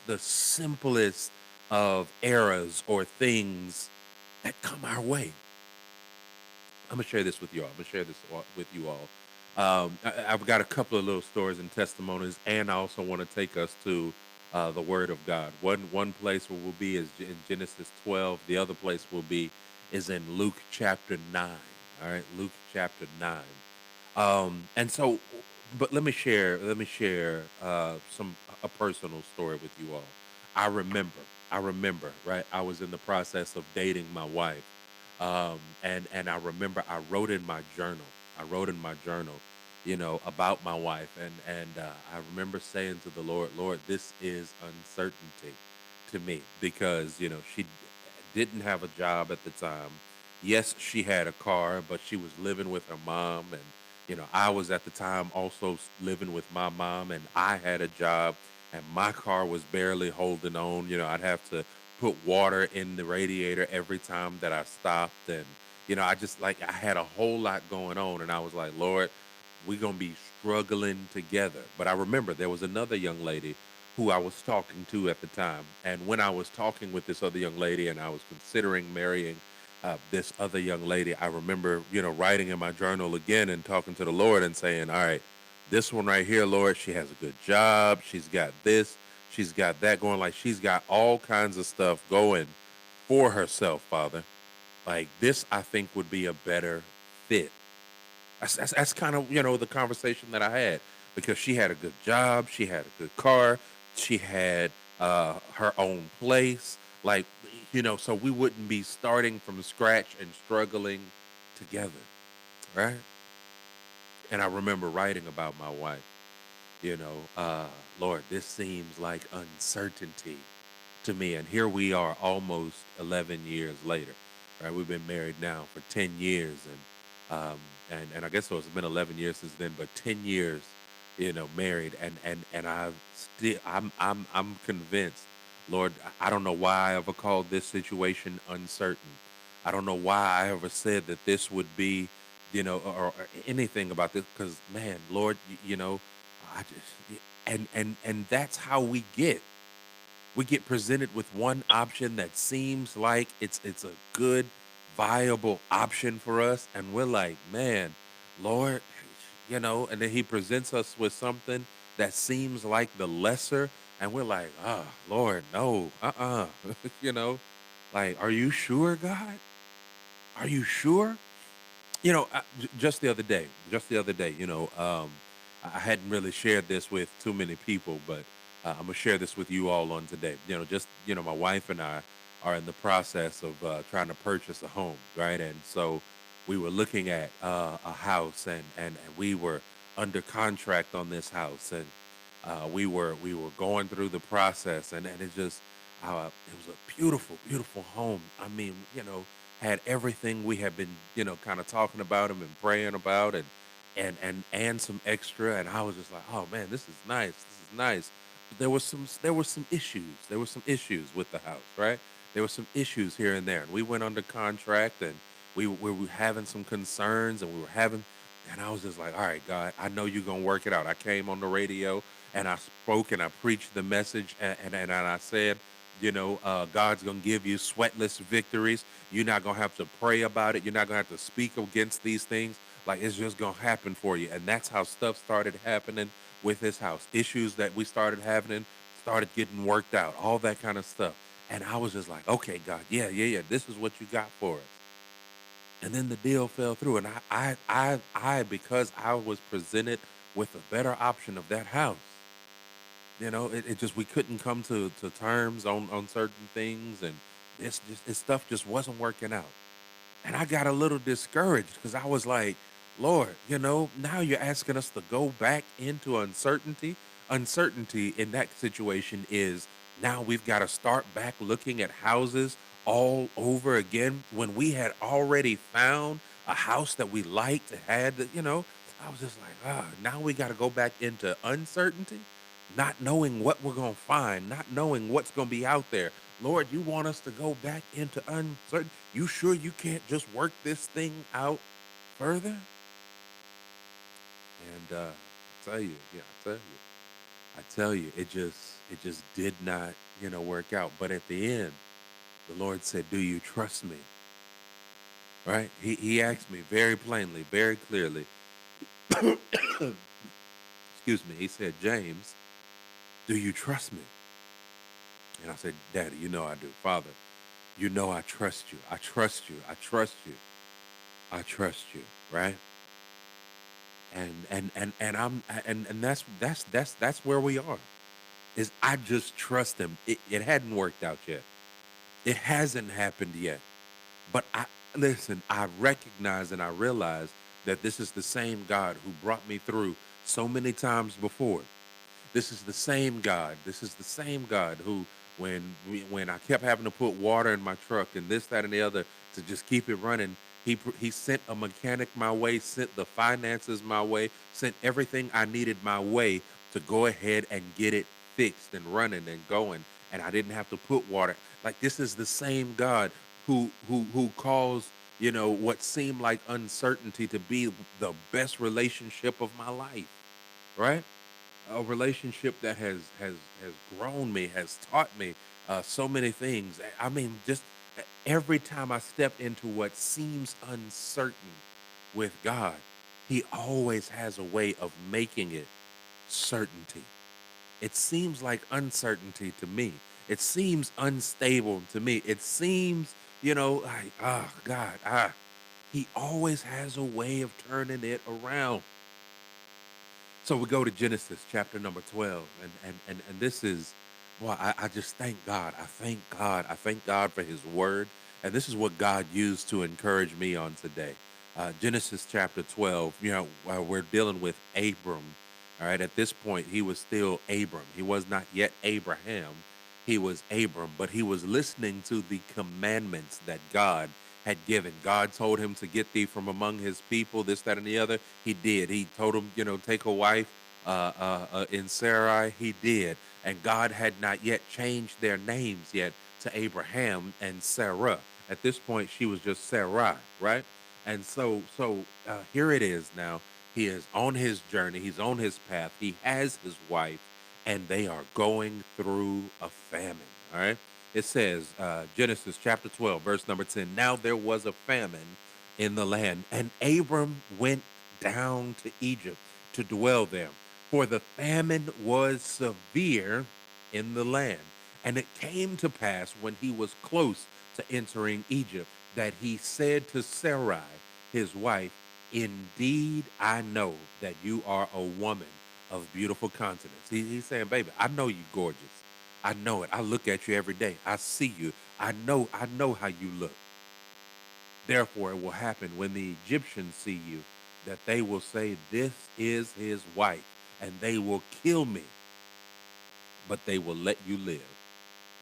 the simplest of errors or things that come our way. I'm gonna share this with you all. I'm gonna share this with you all. I've got a couple of little stories and testimonies, and I also want to take us to the Word of God. One place where we'll be is in Genesis 12. The other place will be is in Luke chapter 9. All right, Luke chapter 9. And so, but let me share some a personal story with you all. I remember, I remember, right? I was in the process of dating my wife, and I remember I wrote in my journal. I wrote in my journal, about my wife, and I remember saying to the Lord, Lord, this is uncertainty to me because she didn't have a job at the time. Yes, she had a car, but she was living with her mom, and I was at the time also living with my mom, and I had a job, and my car was barely holding on. I'd have to put water in the radiator every time that I stopped, and I just like I had a whole lot going on, and I was like, Lord, we're gonna be struggling together. But I remember there was another young lady who I was talking to at the time. And when I was talking with this other young lady and I was considering marrying this other young lady, I remember, writing in my journal again and talking to the Lord and saying, all right, this one right here, Lord, she has a good job. She's got this, she's got that going. Like she's got all kinds of stuff going for herself, Father. Like this, I think would be a better fit. That's kind of the conversation that I had because she had a good job, she had a good car, she had her own place, like so we wouldn't be starting from scratch and struggling together, right? And I remember writing about my wife, Lord, this seems like uncertainty to me, and here we are, almost 11 years later, right? We've been married now for 10 years, and I guess so it's been 11 years since then, but 10 years, married, and I'm convinced, Lord, I don't know why I ever called this situation uncertain. I don't know why I ever said that this would be, or anything about this, because man, Lord, I just, and that's how we get presented with one option that seems like it's a good viable option for us, and we're like, man, Lord, and then he presents us with something that seems like the lesser, and we're like, Lord, no, you know like, are you sure, God? Are you sure? Just the other day, I hadn't really shared this with too many people, but I'm gonna share this with you all on today. Just my wife and I are in the process of trying to purchase a home, right? And so we were looking at a house, and we were under contract on this house, and we were going through the process, and it was a beautiful, beautiful home. I mean, had everything we had been, kind of talking about him and praying about, and some extra. And I was just like, oh man, this is nice. This is nice. But there were some issues. There were some issues with the house, right? There were some issues here and there. And we went under contract, and we were having some concerns, and and I was just like, all right, God, I know you're gonna work it out. I came on the radio and I spoke and I preached the message, and I said, God's gonna give you sweatless victories. You're not gonna have to pray about it. You're not gonna have to speak against these things. Like it's just gonna happen for you. And that's how stuff started happening with this house. Issues that we started having started getting worked out, all that kind of stuff. And I was just like, okay, God, yeah, yeah, yeah, this is what you got for us. And then the deal fell through, and because I was presented with a better option of that house, it just we couldn't come to terms on certain things, and this stuff just wasn't working out. And I got a little discouraged because I was like, Lord, now you're asking us to go back into uncertainty. Uncertainty in that situation is now we've got to start back looking at houses all over again when we had already found a house that we liked and had I was just like, now we got to go back into uncertainty, not knowing what we're going to find, not knowing what's going to be out there. Lord, you want us to go back into uncertain. You sure you can't just work this thing out further? And I tell you, yeah, I tell you. I tell you, it just did not, work out. But at the end, the Lord said, "Do you trust me?" Right? He asked me very plainly, very clearly. Excuse me. He said, "James, do you trust me?" And I said, "Daddy, you know I do. Father, you know I trust you. I trust you. I trust you. I trust you." Right? And that's where we are. Is I just trust him. It hadn't worked out yet. It hasn't happened yet. But I listen, I recognize and I realize that this is the same God who brought me through so many times before. This is the same God. This is the same God who, when I kept having to put water in my truck and this, that, and the other to just keep it running, he sent a mechanic my way, sent the finances my way, sent everything I needed my way to go ahead and get it fixed and running and going. And I didn't have to put water. Like this is the same God who caused what seemed like uncertainty to be the best relationship of my life, right? A relationship that has grown me, has taught me so many things. I mean, just every time I step into what seems uncertain with God, He always has a way of making it certainty. It seems like uncertainty to me. It seems unstable to me. It seems, like, oh God, He always has a way of turning it around. So we go to Genesis chapter number 12, and this is well, I just thank God. I thank God. I thank God for his word. And this is what God used to encourage me on today. Genesis chapter 12, we're dealing with Abram. All right, at this point, he was still Abram. He was not yet Abraham. He was Abram, but he was listening to the commandments that God had given. God told him to get thee from among his people, this, that, and the other. He did. He told him, take a wife in Sarai. He did. And God had not yet changed their names yet to Abraham and Sarah. At this point, she was just Sarai, right? And so here it is now. He is on his journey. He's on his path. He has his wife, and they are going through a famine. All right. It says, Genesis chapter 12, verse number 10. Now there was a famine in the land, and Abram went down to Egypt to dwell there, for the famine was severe in the land. And it came to pass when he was close to entering Egypt that he said to Sarai, his wife, "Indeed, I know that you are a woman of beautiful countenance." He's saying, "Baby, I know you gorgeous. I know it. I look at you every day. I see you. I know how you look. Therefore, it will happen when the Egyptians see you that they will say, 'This is his wife,' and they will kill me, but they will let you live.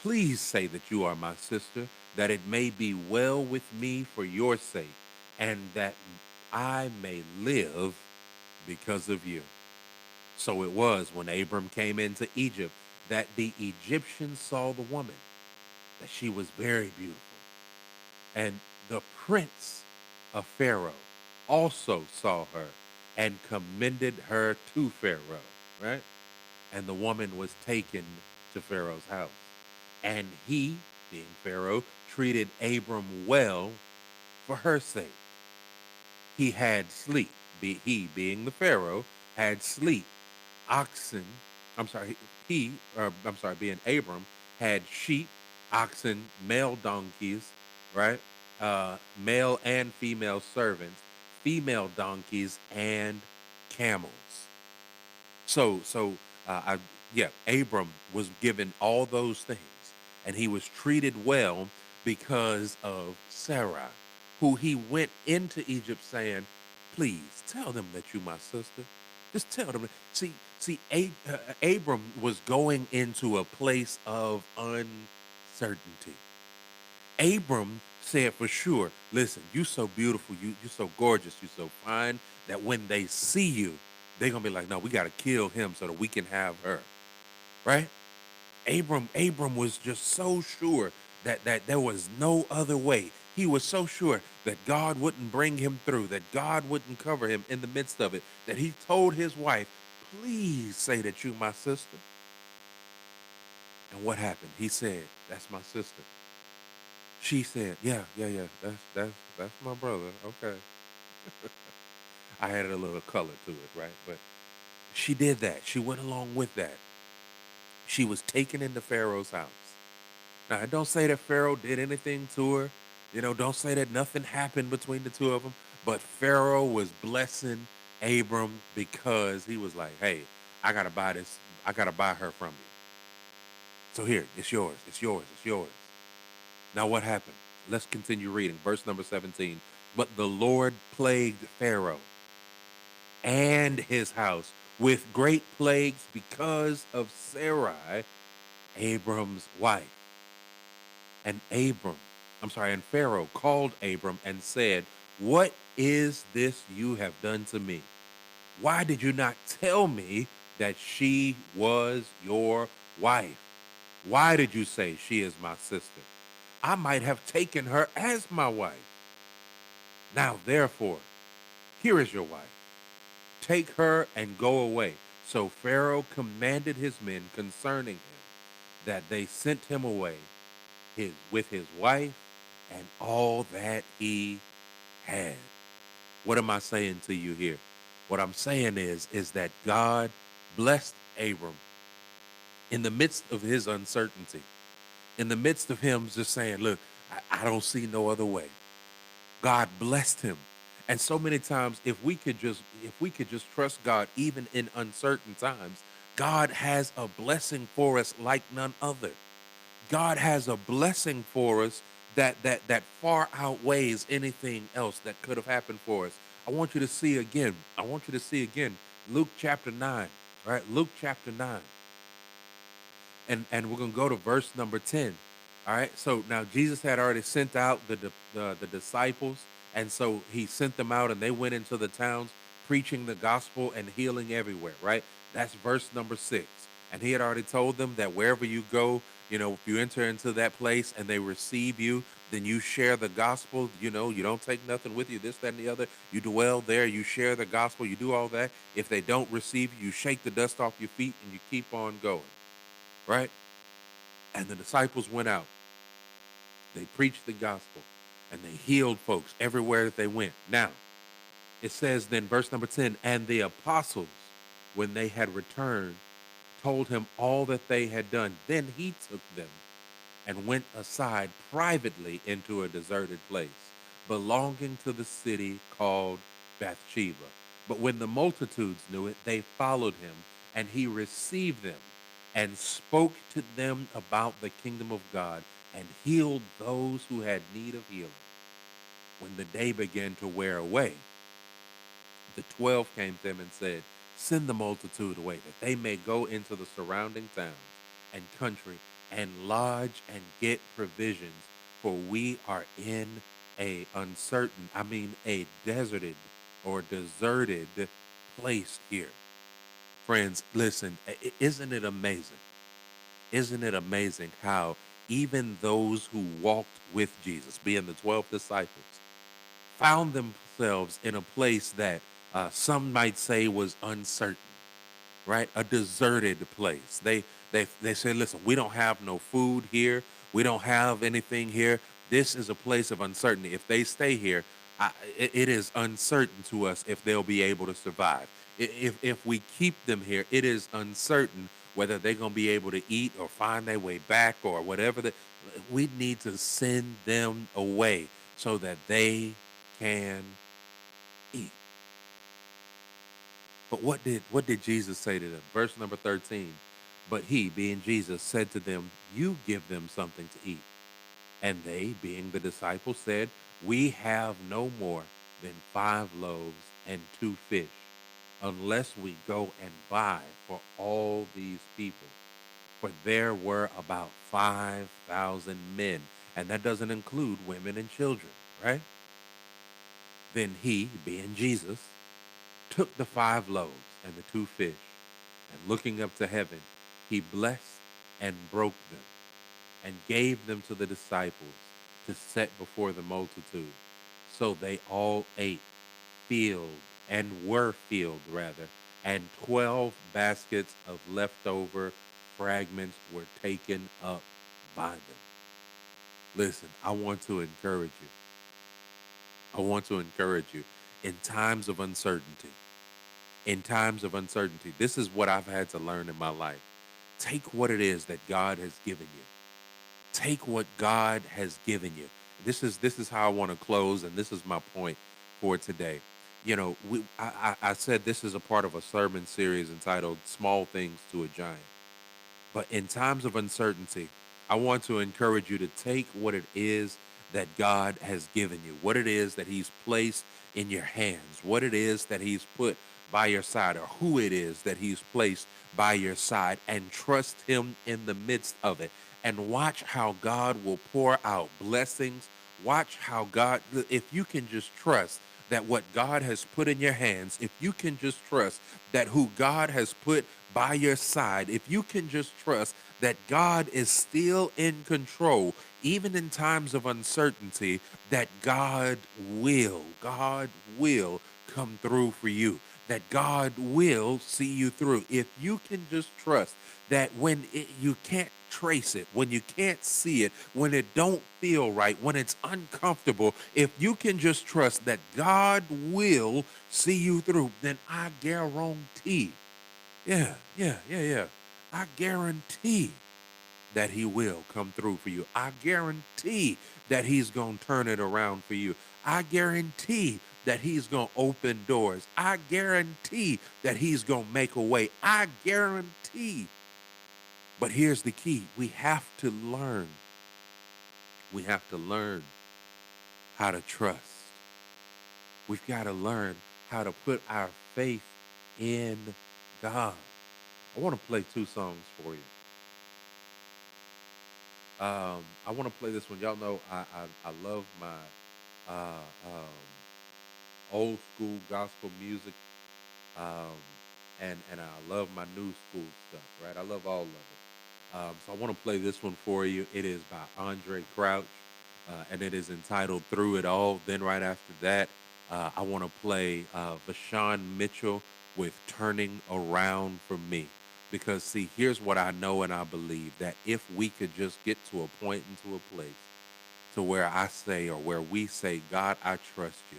Please say that you are my sister, that it may be well with me for your sake, and that I may live because of you." So it was when Abram came into Egypt that the Egyptians saw the woman, that she was very beautiful. And the prince of Pharaoh also saw her and commended her to Pharaoh, right? And the woman was taken to Pharaoh's house. And he, being Pharaoh, treated Abram well for her sake. He had sleep. He, being the Pharaoh, had sleep. Oxen, I'm sorry, being Abram, had sheep, oxen, male donkeys, right? Male and female servants, female donkeys, and camels. So, yeah, Abram was given all those things, and he was treated well because of Sarah, who he went into Egypt saying, "Please tell them that you my sister. Just tell them." Abram was going into a place of uncertainty. Abram said for sure, "Listen, you so beautiful, you so gorgeous, you so fine that when they see you, they're gonna be like, no, we gotta kill him so that we can have her." Right? Abram was just so sure that there was no other way. He was so sure that God wouldn't bring him through, that God wouldn't cover him in the midst of it, that he told his wife, please say that you my sister? And what happened? He said, that's my sister. She said, yeah, yeah, yeah, that's my brother. Okay. I had a little color to it, right? But she did that. She went along with that. She was taken into Pharaoh's house. Now, don't say that Pharaoh did anything to her. Don't say that nothing happened between the two of them. But Pharaoh was blessing Abram because he was like, hey, I got to buy this. I got to buy her from you. So here, it's yours. It's yours. It's yours. Now, what happened? Let's continue reading. Verse number 17. But the Lord plagued Pharaoh and his house with great plagues because of Sarai, Abram's wife. And Pharaoh called Abram and said, what is this you have done to me? Why did you not tell me that she was your wife? Why did you say she is my sister? I might have taken her as my wife. Now, therefore, here is your wife. Take her and go away. So Pharaoh commanded his men concerning him that they sent him away with his wife and all that he had. What am I saying to you here? What I'm saying is that God blessed Abram in the midst of his uncertainty, in the midst of him just saying, look, I don't see no other way. God blessed him. And so many times, if we could just trust God, even in uncertain times, God has a blessing for us like none other. God has a blessing for us that far outweighs anything else that could have happened for us. I want you to see again. I want you to see again Luke chapter 9. All right, Luke chapter 9. And we're going to go to verse number 10. All right. So now Jesus had already sent out the disciples, and so he sent them out and they went into the towns preaching the gospel and healing everywhere, right? That's verse number 6. And he had already told them that wherever you go, if you enter into that place and they receive you, then you share the gospel. You don't take nothing with you, this, that, and the other. You dwell there, you share the gospel, you do all that. If they don't receive you, you shake the dust off your feet and you keep on going, right? And the disciples went out. They preached the gospel and they healed folks everywhere that they went. Now, it says then, verse number 10, and the apostles, when they had returned, told him all that they had done. Then he took them and went aside privately into a deserted place, belonging to the city called Bathsheba. But when the multitudes knew it, they followed him, and he received them and spoke to them about the kingdom of God and healed those who had need of healing. When the day began to wear away, the 12 came to him and said, send the multitude away, that they may go into the surrounding towns and country and lodge and get provisions, for we are in a deserted or deserted place here. Friends, listen, isn't it amazing? Isn't it amazing how even those who walked with Jesus, being the 12 disciples, found themselves in a place that some might say was uncertain, right? A deserted place. They said, listen, we don't have no food here. We don't have anything here. This is a place of uncertainty. If they stay here, it is uncertain to us if they'll be able to survive. If we keep them here, it is uncertain whether they're going to be able to eat or find their way back or whatever. We need to send them away so that they can eat. But what did Jesus say to them? Verse number 13. But he, being Jesus, said to them, you give them something to eat. And they, being the disciples, said, we have no more than 5 loaves and 2 fish, unless we go and buy for all these people. For there were about 5,000 men, and that doesn't include women and children, right? Then he, being Jesus, took the 5 loaves and the 2 fish, and looking up to heaven, he blessed and broke them, and gave them to the disciples to set before the multitude. So they all ate, were filled rather, and 12 baskets of leftover fragments were taken up by them. Listen, I want to encourage you. I want to encourage you in times of uncertainty. In times of uncertainty, this is what I've had to learn in my life. Take what it is that God has given you. Take what God has given you. This is how I want to close, and this is my point for today. I said this is a part of a sermon series entitled "Small Things to a Giant." But in times of uncertainty, I want to encourage you to take what it is that God has given you, what it is that He's placed in your hands, what it is that He's put by your side, or who it is that He's placed by your side, and trust Him in the midst of it. And watch how God will pour out blessings. Watch how God, if you can just trust that what God has put in your hands, if you can just trust that who God has put by your side, if you can just trust that God is still in control, even in times of uncertainty, that God will come through for you, that God will see you through. If you can just trust that when you can't trace it, when you can't see it, when it don't feel right, when it's uncomfortable, if you can just trust that God will see you through, then I guarantee, yeah, I guarantee that He will come through for you. I guarantee that He's going to turn it around for you. I guarantee that He's going to open doors. I guarantee that He's going to make a way. I guarantee. But here's the key: we have to learn. We have to learn how to trust. We've got to learn how to put our faith in God. I want to play two songs for you. I want to play this one. Y'all know I love my old school gospel music, um, and I love my new school stuff. Right, I love all of it. So I want to play this one for you. It is by Andre Crouch, and it is entitled "Through It All." Then right after that, I want to play Vashawn Mitchell with "Turning Around for Me." Because see, here's what I know and I believe, that if we could just get to a point and to a place to where I say, or where we say, God, I trust you.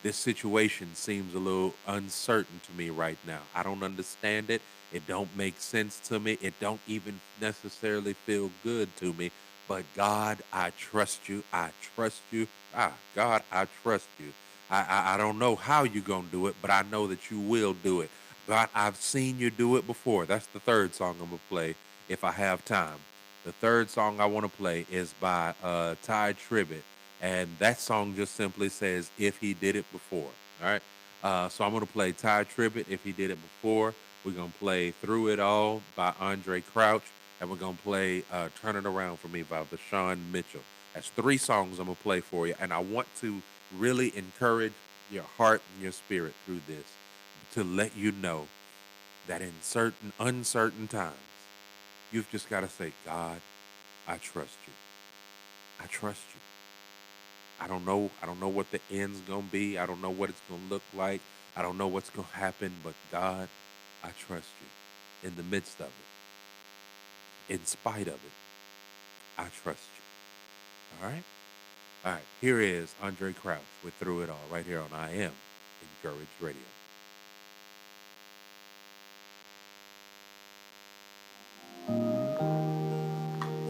This situation seems a little uncertain to me right now. I don't understand it. It don't make sense to me. It don't even necessarily feel good to me. But God, I trust you. I trust you. God, I trust you. I don't know how you're gonna do it, but I know that you will do it. God, I've seen you do it before. That's the third song I'm gonna play if I have time. The third song I want to play is by Ty Tribbett, and that song just simply says "If He Did It Before." All right, so I'm gonna play Ty Tribbett, "If He Did It Before." We're gonna play "Through It All" by Andre Crouch, and we're gonna play "Turn It Around for Me" by Vashawn Mitchell. That's three songs I'm gonna play for you, and I want to really encourage your heart and your spirit through this, to let you know that in certain uncertain times, you've just got to say, God, I trust you. I trust you. I don't know what the end's gonna be. I don't know what it's gonna look like. I don't know what's gonna happen, but God, I trust you. In the midst of it, in spite of it, I trust you. All right? All right. Here is Andre Crouch with Through It All right here on I Am Encouraged Radio.